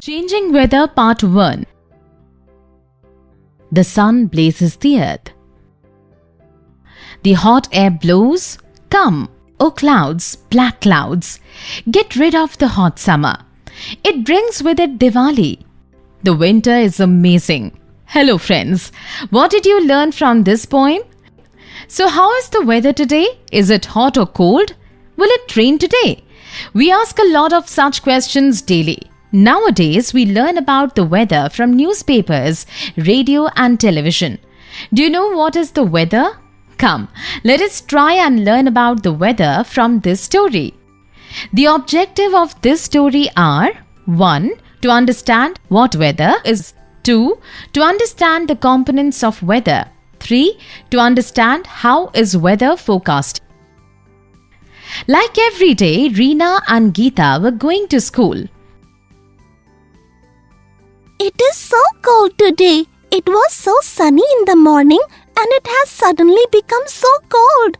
Changing Weather Part 1. The sun blazes the earth. The hot air blows. Come, O clouds, black clouds, get rid of the hot summer. It brings with it Diwali. The winter is amazing. Hello friends, what did you learn from this poem? So how is the weather today? Is it hot or cold? Will it rain today? We ask a lot of such questions daily. Nowadays, we learn about the weather from newspapers, radio and television. Do you know what is the weather? Come, let us try and learn about the weather from this story. The objective of this story are 1. To understand what weather is. 2. To understand the components of weather. 3. To understand how is weather forecast. Like every day, Reena and Geeta were going to school. It is so cold today. It was so sunny in the morning and it has suddenly become so cold.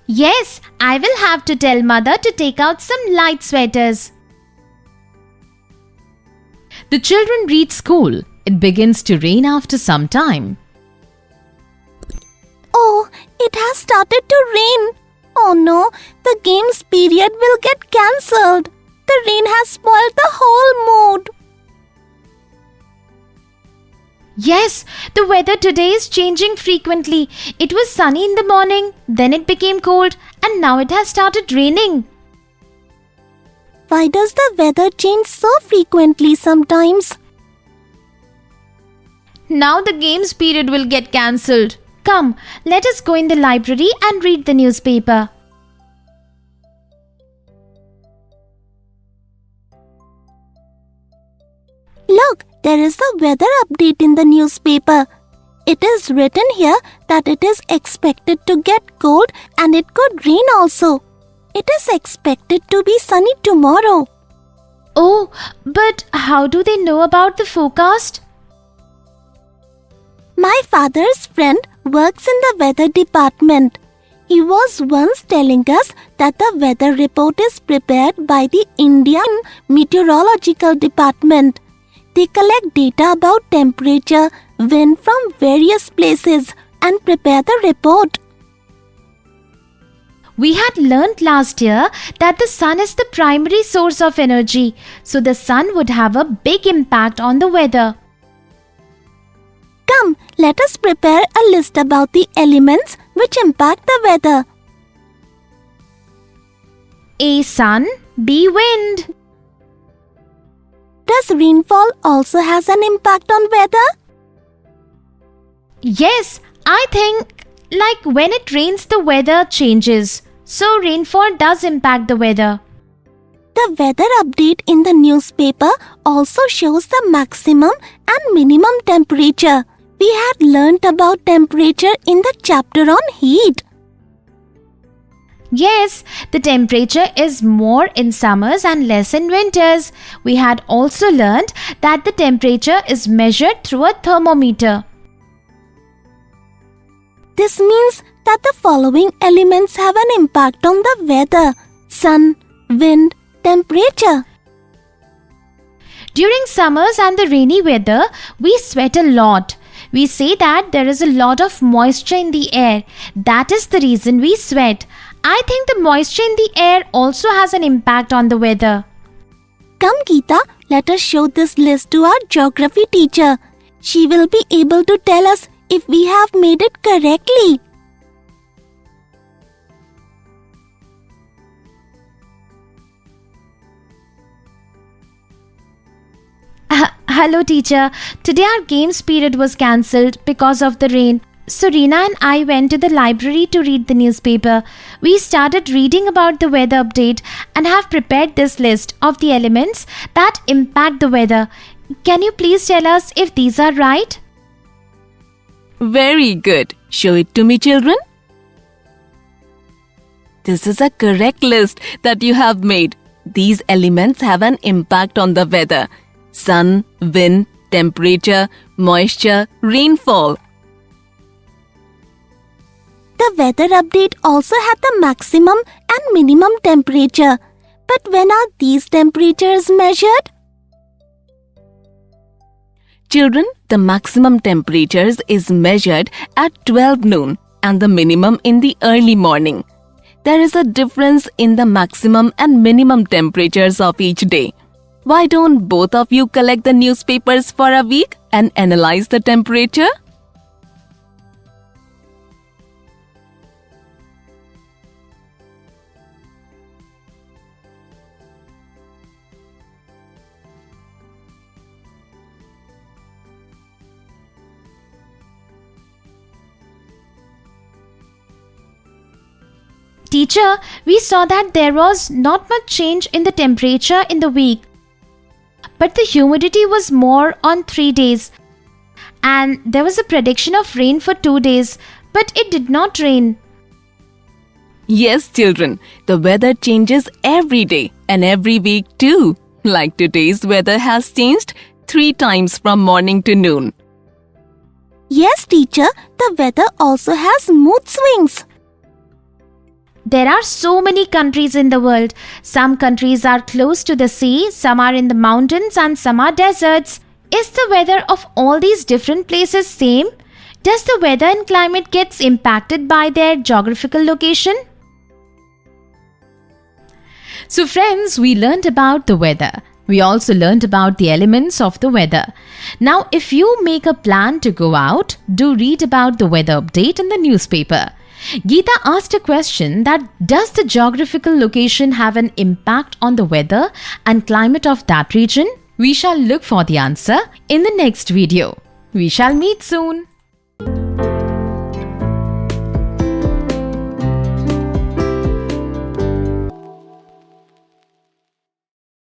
Yes, I will have to tell mother to take out some light sweaters. The children reach school. It begins to rain after some time. Oh, it has started to rain. Oh no, the games period will get cancelled. The rain has spoiled the whole mood. Yes, the weather today is changing frequently. It was sunny in the morning, then it became cold, and now it has started raining. Why does the weather change so frequently sometimes? Now the games period will get cancelled. Come, let us go in the library and read the newspaper. Look, there is a weather update in the newspaper. It is written here that it is expected to get cold and it could rain also. It is expected to be sunny tomorrow. Oh, but how do they know about the forecast? My father's friend works in the weather department. He was once telling us that the weather report is prepared by the Indian Meteorological Department. They collect data about temperature, wind from various places and prepare the report. We had learnt last year that the sun is the primary source of energy, so the sun would have a big impact on the weather. Come, let us prepare a list about the elements which impact the weather. A. Sun. B. Wind. Does rainfall also has an impact on weather? Yes, I think like when it rains the weather changes. So rainfall does impact the weather. The weather update in the newspaper also shows the maximum and minimum temperature. We had learnt about temperature in the chapter on heat. Yes, the temperature is more in summers and less in winters. We had also learned that the temperature is measured through a thermometer. This means that the following elements have an impact on the weather: sun, wind, temperature. During summers and the rainy weather, we sweat a lot. We say that there is a lot of moisture in the air. That is the reason we sweat. I think the moisture in the air also has an impact on the weather. Come Geeta, let us show this list to our geography teacher. She will be able to tell us if we have made it correctly. Hello teacher, today our games period was cancelled because of the rain. So Reena and I went to the library to read the newspaper. We started reading about the weather update and have prepared this list of the elements that impact the weather. Can you please tell us if these are right? Very good. Show it to me, children. This is a correct list that you have made. These elements have an impact on the weather: sun, wind, temperature, moisture, rainfall. The weather update also had the maximum and minimum temperature. But when are these temperatures measured? Children, the maximum temperatures is measured at 12 noon and the minimum in the early morning. There is a difference in the maximum and minimum temperatures of each day. Why don't both of you collect the newspapers for a week and analyze the temperature? Teacher, we saw that there was not much change in the temperature in the week. But the humidity was more on 3 days. And there was a prediction of rain for 2 days, but it did not rain. Yes, children, the weather changes every day and every week too. Like today's weather has changed 3 times from morning to noon. Yes, teacher, the weather also has mood swings. There are so many countries in the world. Some countries are close to the sea, some are in the mountains, and some are deserts. Is the weather of all these different places same? Does the weather and climate gets impacted by their geographical location? So friends, we learned about the weather. We also learned about the elements of the weather. Now, if you make a plan to go out, do read about the weather update in the newspaper. Geeta asked a question that does the geographical location have an impact on the weather and climate of that region? We shall look for the answer in the next video. We shall meet soon.